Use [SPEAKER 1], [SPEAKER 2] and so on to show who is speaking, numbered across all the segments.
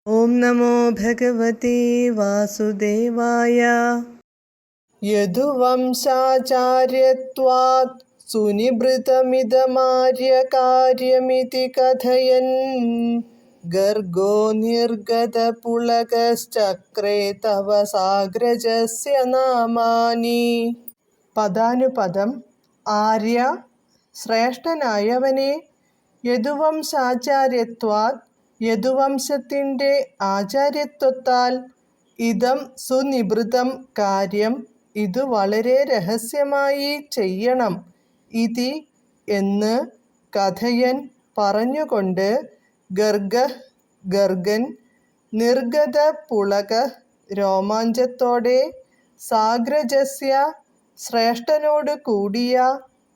[SPEAKER 1] ഓം നമോ ഭഗവതേ വാസുദേവായ. യദുവംശാചാര്യത്വാത് സുനിഭൃതമിദമാര്യകാര്യമിതി കഥയൻ ഗർഗോ നിർഗതപുളകശ്ചക്രേ തവ സാഗ്രജസ്യ നാമാനി. പദാനുപദം. ആര്യ, ശ്രേഷ്ഠനായവനെ, യദുവംശാചാര്യത്വാത്, യദുവംശത്തിൻ്റെ ആചാര്യത്വത്താൽ, ഇതം സുനിഭൃതം കാര്യം, ഇതു വളരെ രഹസ്യമായി ചെയ്യണം, ഇതി എന്ന്, കഥയൻ പറഞ്ഞുകൊണ്ട്, ഗർഗഃ ഗർഗൻ, നിർഗത പുളക രോമാഞ്ചത്തോടെ, സാഗ്രജസ്യ ശ്രേഷ്ഠനോടു കൂടിയ,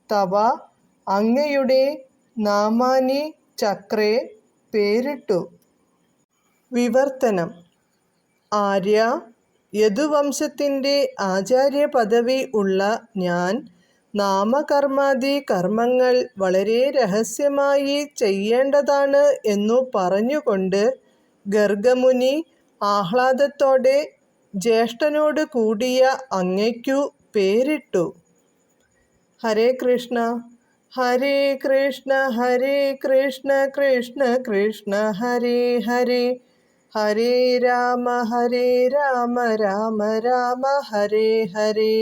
[SPEAKER 1] തവ അങ്ങയുടെ, നാമാനി ചക്രേ പേരിട്ടു. വിവർത്തനം. ആര്യ, യദുവംശത്തിൻ്റെ ആചാര്യ പദവി ഉള്ള ഞാൻ നാമകർമാദി കർമ്മങ്ങൾ വളരെ രഹസ്യമായി ചെയ്യേണ്ടതാണ് എന്നു പറഞ്ഞുകൊണ്ട് ഗർഗമുനി ആഹ്ലാദത്തോടെ ജ്യേഷ്ഠനോട് കൂടിയ അങ്ങയ്ക്കു പേരിട്ടു. ഹരേ കൃഷ്ണ. ഹരേ കൃഷ്ണ ഹരേ കൃഷ്ണ കൃഷ്ണ കൃഷ്ണ ഹരേ ഹരേ, ഹരേ രാമ രാമ രാമ ഹരേ ഹരേ.